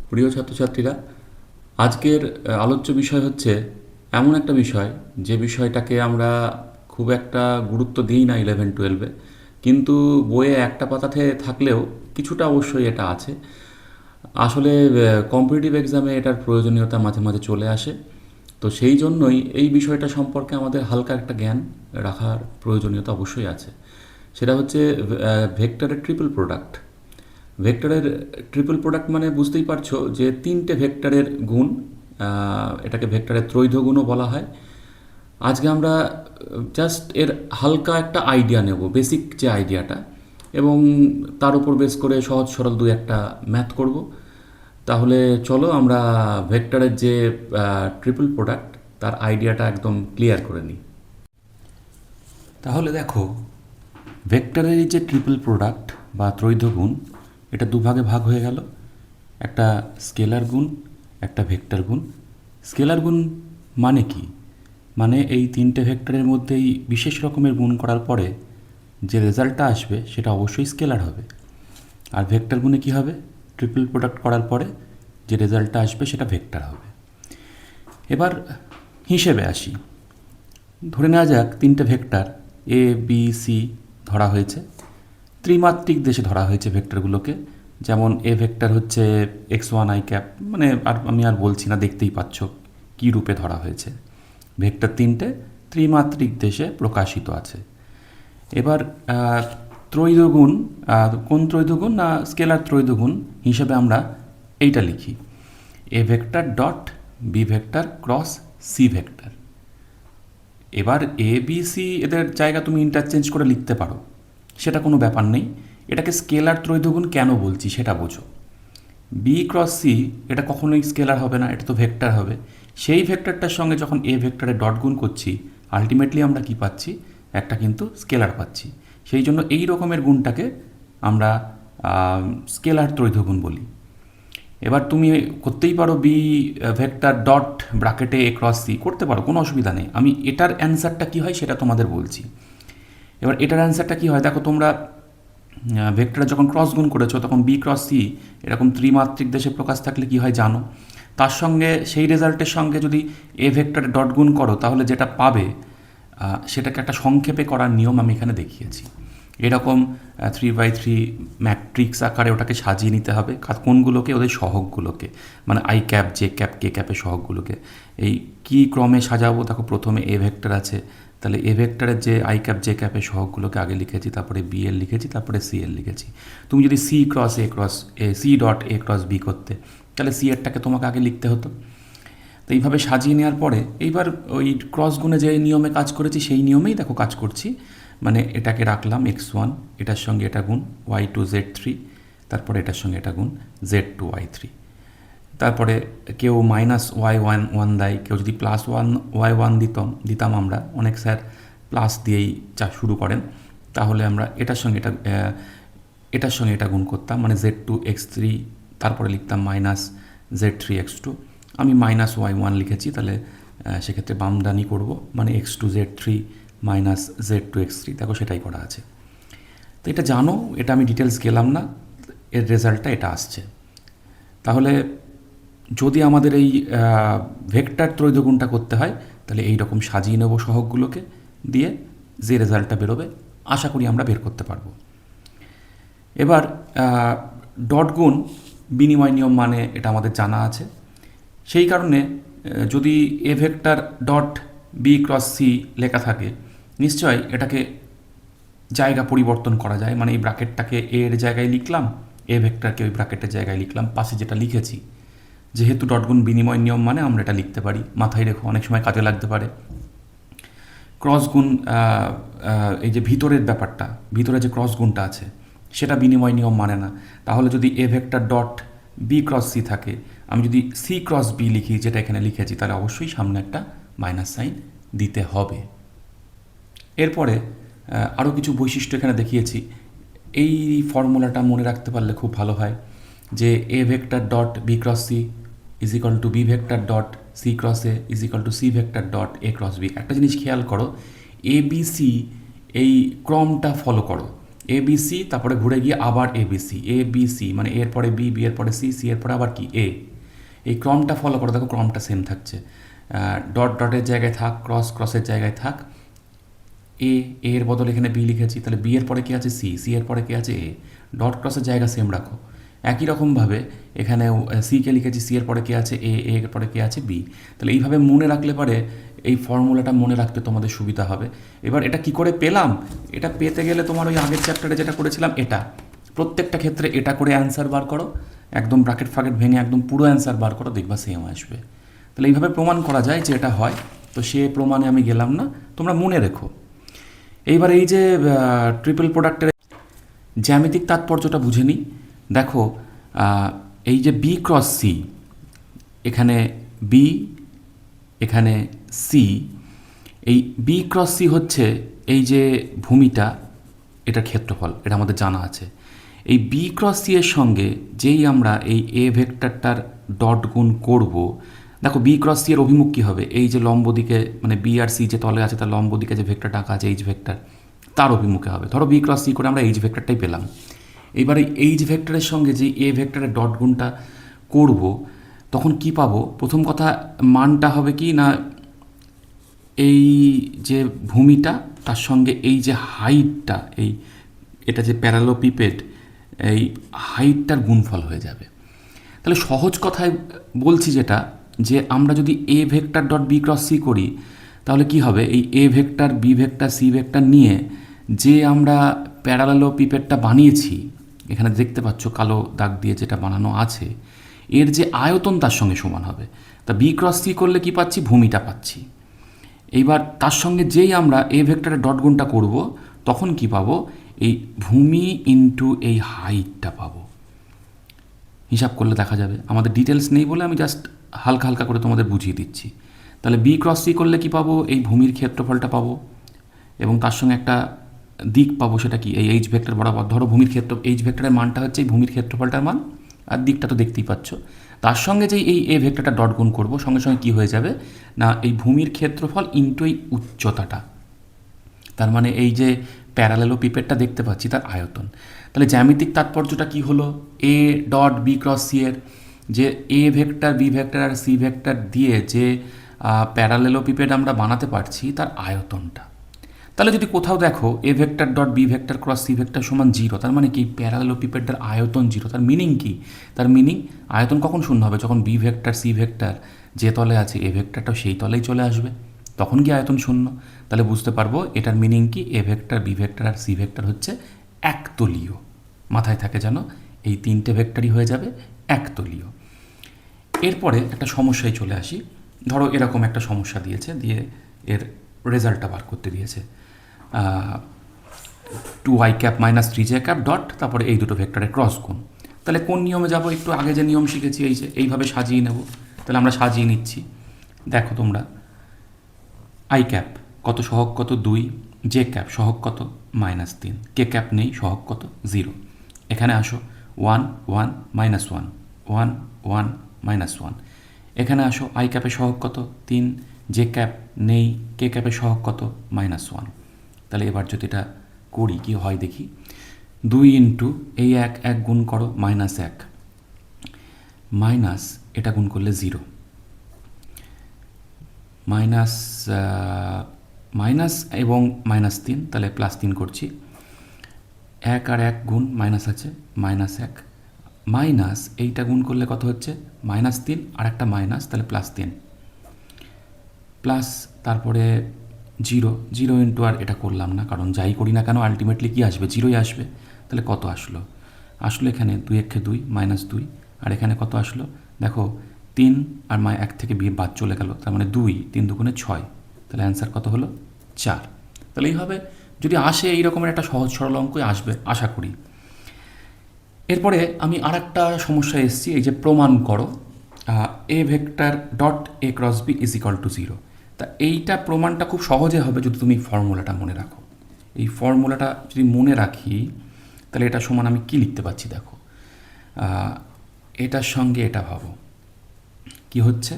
প্রিয় ছাত্রছাত্রীরা, আজকের আলোচ্য বিষয় হচ্ছে এমন একটা বিষয় যে বিষয়টাকে আমরা খুব একটা গুরুত্ব দিই না 11-12-এ, কিন্তু বইয়ে একটা পাতাতে থাকলেও কিছুটা অবশ্যই এটা আছে। আসলে কম্পিটিটিভ এক্সামে এটার প্রয়োজনীয়তা মাঝে মাঝে চলে আসে। তো সেই জন্যই এই বিষয়টা সম্পর্কে আমাদের হালকা একটা জ্ঞান রাখার প্রয়োজনীয়তা অবশ্যই আছে। সেটা হচ্ছে ভেক্টরের ট্রিপল প্রোডাক্ট। ভেক্টরের ট্রিপল প্রোডাক্ট মানে বুঝতেই পারছো যে তিনটে ভেক্টরের গুণ, এটাকে ভেক্টরের ত্রৈধ গুণও বলা হয়। আজকে আমরা জাস্ট এর হালকা একটা আইডিয়া নেব, বেসিক যে আইডিয়াটা, এবং তার উপর বেস করে সহজ সরল দু একটা ম্যাথ করব। তাহলে চলো আমরা ভেক্টরের যে ট্রিপল প্রোডাক্ট তার আইডিয়াটা একদম ক্লিয়ার করে নিই। তাহলে দেখো, ভেক্টরের এই যে ট্রিপল প্রোডাক্ট বা ত্রৈধ গুণ, এটা দুভাগে ভাগ হয়ে গেল। একটা স্কেলার গুণ, একটা ভেক্টর গুণ। স্কেলার গুণ মানে কি? মানে এই তিনটে ভেক্টরের মধ্যেই বিশেষ রকমের গুণ করার পরে যে রেজাল্টটা আসবে সেটা অবশ্যই স্কেলার হবে। আর ভেক্টর গুণে কি হবে? ট্রিপল প্রোডাক্ট করার পরে যে রেজাল্টটা আসবে সেটা ভেক্টর হবে। এবার হিসেবে আসি। ধরে নেওয়া যাক তিনটে ভেক্টর এ বি সি ধরা হয়েছে। ত্রিমাত্রিক দেশে ধরা হয়েছে ভেক্টরগুলোকে। যেমন এ ভেক্টর হচ্ছে x1 i, মানে আমি আর বলছি না, দেখতেই পাচ্ছ কী রূপে ধরা হয়েছে। ভেক্টর তিনটে ত্রিমাত্রিক দেশে প্রকাশিত আছে। এবার ত্রৈধগুণ, কোন ত্রৈধগুণ? না স্কেলার ত্রৈধগুণ হিসেবে আমরা এইটা লিখি, A vector dot B vector cross C vector. এবার এ বি সি এদের জায়গা তুমি ইন্টারচেঞ্জ করে লিখতে পারো, সেটা কোনো ব্যাপার নেই। এটাকে স্কেলার ত্রৈধগুণ কেন বলছি সেটা বোঝো। বি ক্রস সি এটা কখনোই স্কেলার হবে না, এটা তো ভেক্টর হবে। সেই ভেক্টরটার সঙ্গে যখন এ ভেক্টরে ডট গুণ করছি, আলটিমেটলি আমরা কি পাচ্ছি? একটা কিন্তু স্কেলার পাচ্ছি। সেই জন্য এই রকমের গুণটাকে আমরা স্কেলার ত্রৈধগুণ বলি। এবার তুমি করতেই পারো বি ভেক্টর ডট ব্র্যাকেটে এ ক্রস সি, করতে পারো, কোনো অসুবিধা নেই। আমি এটার অ্যান্সারটা কী হয় সেটা তোমাদের বলছি। এবার এটার অ্যান্সারটা কী হয় দেখো, তোমরা ভেক্টরে যখন ক্রস গুণ করেছো তখন বি ক্রস সি এরকম ত্রিমাত্রিক দেশে প্রকাশ থাকলে কী হয় জানো। তার সঙ্গে সেই রেজাল্টের সঙ্গে যদি এ ভেক্টরে ডট গুণ করো তাহলে যেটা পাবে সেটাকে একটা সংক্ষেপে করার নিয়ম আমি এখানে দেখিয়েছি। এরকম 3x3 ম্যাট্রিক্স আকারে ওটাকে সাজিয়ে নিতে হবে। কোনগুলোকে? ওদের সহগগুলোকে, মানে i, j, k সহগগুলোকে। এই কী ক্রমে সাজাবো? দেখো, প্রথমে এ ভেক্টর আছে, তাহলে এ ভেক্টরের যে i, j সহগগুলোকে আগে লিখেছি, তারপরে বি এল লিখেছি, তারপরে সি এল লিখেছি। তুমি যদি C dot A cross B করতে, তাহলে সি এরটাকে তোমাকে আগে লিখতে হতো। তো এইভাবে সাজিয়ে নেওয়ার পরে এইবার ওই ক্রস গুণে যে নিয়মে কাজ করেছি সেই নিয়মেই দেখো কাজ করছি। মানে এটাকে রাখলাম x1, এটার সঙ্গে এটা গুণ y2z3, তারপরে এটার সঙ্গে এটা গুণ z2y3। তারপরে কেউ -y1 দেয়, কেউ যদি +1y1 দিতাম আমরা, অনেক স্যার প্লাস দিয়েই শুরু করেন, তাহলে আমরা এটার সঙ্গে এটা গুণ করতাম, মানে z2x3, তারপরে লিখতাম -z3x2। আমি -y1 লিখেছি, তাহলে সেক্ষেত্রে বামদানি করব, মানে x2z3 -z2x3, দেখো সেটাই করা আছে। তো এটা জানো, এটা আমি ডিটেলস গেলাম না, এর রেজাল্টটা এটা আসছে। তাহলে যদি আমাদের এই ভেক্টর ত্রৈধগুণটা করতে হয় তাহলে এই রকম সাজিয়ে নেব সহগগুলোকে দিয়ে, যে রেজাল্টটা বেরোবে আশা করি আমরা বের করতে পারবো। এবার ডট গুণ বিনিময় নিয়ম, মানে এটা আমাদের জানা আছে। সেই কারণে যদি A vector dot B cross C লেখা থাকে, নিশ্চয়ই এটাকে জায়গা পরিবর্তন করা যায়। মানে এই ব্র্যাকেটটাকে এর জায়গায় লিখলাম, এ ভেক্টরকে ওই ব্র্যাকেটের জায়গায় লিখলাম, পাশে যেটা লিখেছি। যেহেতু ডট গুণ বিনিময় নিয়ম, মানে আমরা এটা লিখতে পারি, মাথায় রেখো, অনেক সময় কাজে লাগতে পারে। ক্রস গুণ, এই যে ভিতরের ব্যাপারটা, ভিতরে যে ক্রস গুণটা আছে সেটা বিনিময় নিয়ম মানে না। তাহলে যদি A vector dot B cross C থাকে, আমি যদি সি ক্রস বি লিখি, যেটা এখানে লিখেছি, তাহলে অবশ্যই সামনে একটা মাইনাস সাইন দিতে হবে। এরপরে আরও কিছু বৈশিষ্ট্য এখানে দেখিয়েছি। এই ফর্মুলাটা মনে রাখতে পারলে খুব ভালো হয়, যে A vector dot B cross C is equal to B vector dot C cross A is equal to C vector dot A cross B. একটা জিনিস খেয়াল করো, এ বি সি এই ক্রমটা ফলো করো। এ বি সি, তারপরে ঘুরে গিয়ে আবার এ B C, A B C মানে এর পরে বি, বি এর পরে সি, সি এর পরে আবার কি এ। এই ক্রমটা ফলো করো, দেখো ক্রমটা সেম থাকছে। ডট ডটের জায়গায় থাক, ক্রস ক্রসের জায়গায় থাক, এ এর বদলে এখানে বি লিখেছি, তাহলে বি এর পরে কী আছে সি, সি এর পরে কী আছে এ। ডট ক্রসের জায়গা সেম রাখো। একই রকমভাবে এখানেও সিকে লিখেছি, সি এর পরে কী আছে এ, এর পরে কী আছে বি। তাহলে এইভাবে মনে রাখলে পারে এই ফর্মুলাটা মনে রাখতে তোমাদের সুবিধা হবে। এবার এটা কি করে পেলাম, এটা পেতে গেলে তোমার ওই আগের চ্যাপ্টারে যেটা করেছিলাম এটা, প্রত্যেকটা ক্ষেত্রে এটা করে অ্যান্সার বার করো, একদম ব্র্যাকেট ফ্রাকেট ভেঙে একদম পুরো অ্যান্সার বার করো, দেখবা সেম আসবে। তাহলে এইভাবে প্রমাণ করা যায় যে এটা হয়। তো সে প্রমাণে আমি গেলাম না, তোমরা মনে রেখো। এইবার এই যে ট্রিপল প্রোডাক্টের জ্যামিতিক তাৎপর্যটা বুঝে নিই। দেখো এই যে বি ক্রস সি, এখানে বি এখানে সি, এই বি ক্রস সি হচ্ছে এই যে ভূমিটা, এটার ক্ষেত্রফল, এটা আমাদের জানা আছে। এই বি ক্রস সি এর সঙ্গে যেই আমরা এই এ ভেক্টরটার ডট গুণ করব, দেখো বি ক্রস সি এর অভিমুখ কী হবে, এই যে লম্ব দিকে মানে বি আর সি যে তলে আছে তার লম্ব দিকে যে ভেক্টরটা আঁকা আছে এইচ ভেক্টর, তার অভিমুখে হবে। ধরো বি ক্রস সি করে আমরা এইচ ভেক্টরটাই পেলাম। এইবারে এইচ ভেক্টরের সঙ্গে যে এ ভেক্টরের ডট গুণটা করব, তখন কি পাবো? প্রথম কথা মানটা হবে কি না, এই যে ভূমিটা তার সঙ্গে এই যে হাইটটা, এই এটা যে প্যারালোপিপেড, এই হাইটটার গুণফল হয়ে যাবে। তাহলে সহজ কথায় বলছি যেটা, যে আমরা যদি A vector dot B cross C করি, তাহলে কি হবে, এই A vector B vector C vector নিয়ে যে আমরা প্যারালোপিপেডটা বানিয়েছি, এখানে দেখতে পাচ্ছ কালো দাগ দিয়ে যেটা বানানো আছে, এর যে আয়তন তার সঙ্গে সমান হবে। তা বি ক্রস সি করলে কি পাচ্ছি, ভূমিটা পাচ্ছি। এইবার তার সঙ্গে যেই আমরা এ ভেক্টরের ডট গুণটা করব, তখন কি পাবো, এই ভূমি ইন্টু এই হাইটটা পাবো। হিসাব করলে দেখা যাবে, আমাদের ডিটেলস নেই বলে আমি জাস্ট হালকা হালকা করে তোমাদের বুঝিয়ে দিচ্ছি। তাহলে বি ক্রস সি করলে কি পাবো, এই ভূমির ক্ষেত্রফলটা পাবো, এবং তার সঙ্গে একটা দিক পাবো, সেটা কি এই এইচ ভেক্টর বরাবর। ধরো ভূমির ক্ষেত্র, এইচ ভেক্টরের মানটা হচ্ছে এই ভূমির ক্ষেত্রফলটার মান, আর দিকটা তো দেখতেই পাচ্ছ। তার সঙ্গে যেই এই এ ভেক্টরটা ডট গুণ করবো, সঙ্গে সঙ্গে কী হয়ে যাবে না, এই ভূমির ক্ষেত্রফল ইন্টু এই উচ্চতাটা, তার মানে এই যে প্যারালেলোপিপেডটা দেখতে পাচ্ছি তার আয়তন। তাহলে জ্যামিতিক তাৎপর্যটা কি হলো, A dot B cross C এর যে এ ভেক্টর বি ভেক্টর আর সি ভেক্টর দিয়ে যে প্যারালেলোপিপেড আমরা বানাতে পারছি তার আয়তনটা। তাহলে যদি কোথাও দেখো A vector dot B vector cross C vector সমান 0, তার মানে কি প্যারালেলোপিপেডের আয়তন 0। তার মিনিং কি, তার মিনিং আয়তন কখন শূন্য হবে, যখন বি ভেক্টর সি ভেক্টর যে তলে আছে এ ভেক্টরটাও সেই তলেই চলে আসবে, তখন কি আয়তন শূন্য। তাহলে বুঝতে পারবো এটার মিনিং কি, এ ভেক্টর বি ভেক্টর আর সি ভেক্টর হচ্ছে একতলীয়। মাথায় থাকে যেন, এই তিনটে ভেক্টরই হয়ে যাবে একতলীয়। এরপরে একটা সমস্যায় চলে আসি। ধরো এরকম একটা সমস্যা দিয়েছে, দিয়ে এর রেজাল্টটা বার করতে দিয়েছে, 2i cap minus 3j cap dot, তারপরে এই দুটো ভেক্টরের ক্রস গুণ। তাহলে কোন নিয়মে যাব, একটু আগে যে নিয়ম শিখেছি এই যে এইভাবে সাজিয়ে নেব। তাহলে আমরা সাজিয়ে নিচ্ছি। দেখো তোমরা, আই ক্যাপ কত, সহগ কত 2, জে ক্যাপ সহগ কত -3, কে ক্যাপ নেই, সহগ কত 0। এখানে আসো 1 1 -1 1 1 -1। এখানে আসো আই ক্যাপের সহগ কত 3, জে ক্যাপ নেই, কে ক্যাপের সহগ কত -1। তাহলে এবার যদি এটা করি কি হয় দেখি, 2 ইন্টু এই 1 1 গুণ করো -1, মাইনাস এটা গুণ করলে 0, মাইনাস মাইনাস এবং -3, তাহলে +3 করছি। 1 আর 1 গুণ মাইনাস আছে -1, মাইনাস এইটা গুণ করলে কত হচ্ছে -3 আর একটা মাইনাস, তাহলে +3, প্লাস তারপরে 0 0 ইন্টু, আর এটা করলাম না কারণ যাই করি না কেন আলটিমেটলি কী আসবে, 0ই আসবে। তাহলে কত আসলো, আসলো এখানে 2 একে 2 -2, আর এখানে কত আসলো দেখো 3 আর 1 থেকে বাদ চলে গেল, তার মানে 2 3 দুগুণে 6, তাহলে অ্যান্সার কত হলো 4। তাহলে এইভাবে যদি আসে এই রকমের একটা সহজ সরল অঙ্কই আসবে আশা করি। এরপরে আমি আর একটা সমস্যায় এসেছি, এই যে প্রমাণ করো A vector dot A cross B is equal to 0। তা এইটা প্রমাণটা খুব সহজে হবে যদি তুমি ফর্মুলাটা মনে রাখো। এই ফর্মুলাটা যদি মনে রাখি, তাহলে এটা সমান আমি কি লিখতে পারছি দেখো, এটার সঙ্গে এটা ভাবো কি হচ্ছে,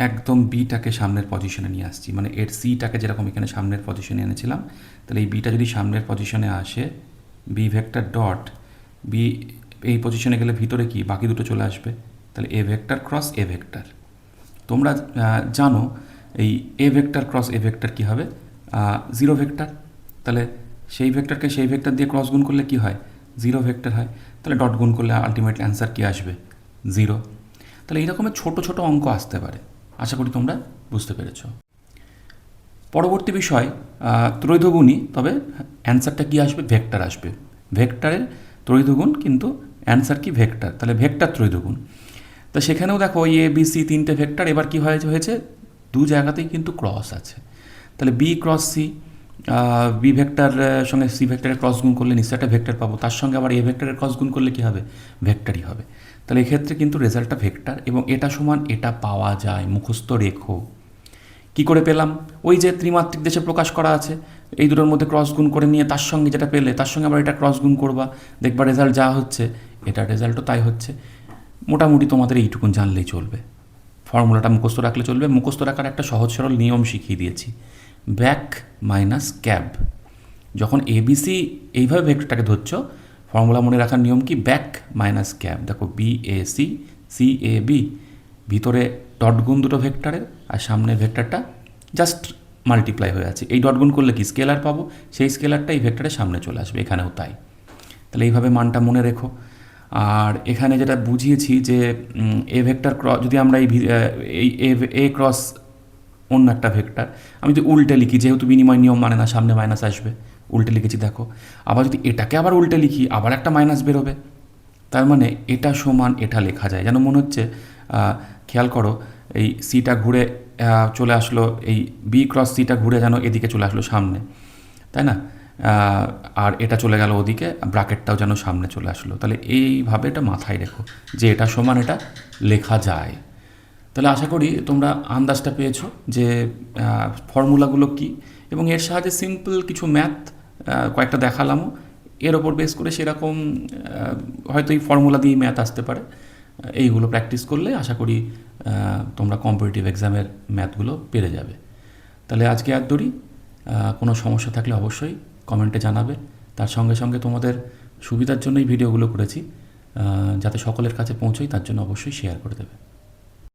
একদম বিটাকে সামনের পজিশনে নিয়ে আসছি, মানে এর সিটাকে যেরকম এখানে সামনের পজিশনে এনেছিলাম, তাহলে এই বিটা যদি সামনের পজিশনে আসে, বি ভেক্টর ডট বি এই পজিশনে গেলে ভিতরে কি বাকি দুটো চলে আসবে, তাহলে A vector cross A vector. তোমরা জানো এই A vector cross A vector কী হবে, জিরো ভেক্টর। তাহলে সেই ভেক্টরকে সেই ভেক্টর দিয়ে ক্রস গুণ করলে কি হয়, জিরো ভেক্টর হয়। তাহলে ডট গুণ করলে আলটিমেটলি অ্যান্সার কী আসবে, জিরো। তাহলে এই রকমের ছোটো ছোটো অঙ্ক আসতে পারে, আশা করি তোমরা বুঝতে পেরেছ। পরবর্তী বিষয় ত্রৈধগুণী, তবে অ্যান্সারটা কী আসবে, ভেক্টর আসবে। ভেক্টরের ত্রৈধগুণ কিন্তু অ্যান্সার কি ভেক্টর, তাহলে ভেক্টর ত্রৈধগুণ। তো সেখানেও দেখো এ বি সি তিনটে ভেক্টর, এবার কী হয়েছে দু জায়গাতেই কিন্তু ক্রস আছে। তাহলে B cross C, B vector সঙ্গে সি ভেক্টরের ক্রস গুণ করলে নিশ্চয়ই একটা ভেক্টর পাবো, তার সঙ্গে আবার এ ভেক্টরের ক্রস গুণ করলে কী হবে, ভেক্টরই হবে। তাহলে এক্ষেত্রে কিন্তু রেজাল্টটা ভেক্টর, এবং এটা সমান এটা পাওয়া যায়, মুখস্থ রেখো। কী করে পেলাম, ওই যে ত্রিমাত্রিক দেশে প্রকাশ করা আছে, এই দুটোর মধ্যে ক্রস গুণ করে নিয়ে তার সঙ্গে যেটা পেলে তার সঙ্গে আবার এটা ক্রস গুণ করবা, দেখবা রেজাল্ট যা হচ্ছে এটার রেজাল্টও তাই হচ্ছে। মোটামুটি তোমাদের এইটুকুন জানলেই চলবে, ফর্মুলাটা মুখস্থ রাখলে চলবে। মুখস্থ রাখার একটা সহজ সরল নিয়ম শিখিয়ে দিয়েছি, ব্যাক মাইনাস ক্যাব। যখন এবিসি এইভাবে ভেক্টরটাকে ধরছ, ফর্মুলা মনে রাখার নিয়ম কি, ব্যাক মাইনাস ক্যাব। দেখো B A C, C A B, ভিতরে ডট গুণ দুটো ভেক্টরের, আর সামনে ভেক্টরটা জাস্ট মাল্টিপ্লাই হয়ে আছে। এই ডট গুণ করলে কি স্কেলার পাবো, সেই স্কেলারটা এই ভেক্টরের সামনে চলে আসবে, এখানেও তাই। তাহলে এইভাবে মানটা মনে রেখো। আর এখানে যেটা বুঝিয়েছি যে এ ভেক্টর ক্রস, যদি আমরা এই এ ক্রস অন্য একটা ভেক্টর আমি যদি উল্টে লিখি, যেহেতু বিনিময় নিয়ম মানে না, সামনে মাইনাস আসবে, উল্টে লিখেছি দেখো। আবার যদি এটাকে আবার উল্টে লিখি, আবার একটা মাইনাস বেরোবে। তার মানে এটা সমান এটা লেখা যায়, যেন মনে হচ্ছে, খেয়াল করো এই সিটা ঘুরে চলে আসলো, এই বি ক্রস সিটা ঘুরে যেন এদিকে চলে আসলো সামনে, তাই না? আর এটা চলে গেল ওদিকে, ব্র্যাকেটটাও যেন সামনে চলে আসলো। তাহলে এইভাবে এটা মাথায় রেখো যে এটা সমান এটা লেখা যায়। তাহলে আশা করি তোমরা আন্দাজটা পেয়েছো যে ফর্মুলাগুলো কী, এবং এর সাহায্যে সিম্পল কিছু ম্যাথ কয়েকটা দেখালামও, এর ওপর বেস করে সেরকম হয়তো এই ফর্মুলা দিয়েই ম্যাথ আসতে পারে। এইগুলো প্র্যাকটিস করলে আশা করি তোমরা কম্পিটিটিভ এক্সামের ম্যাথগুলো পেরে যাবে। তাহলে আজকে আর দূরই, কোনো সমস্যা থাকলে অবশ্যই কমেন্টে জানাবে। তার সঙ্গে সঙ্গে তোমাদের সুবিধার জন্যই ভিডিওগুলো করেছি, যাতে সকলের কাছে পৌঁছোই, তার জন্য অবশ্যই শেয়ার করে দেবে।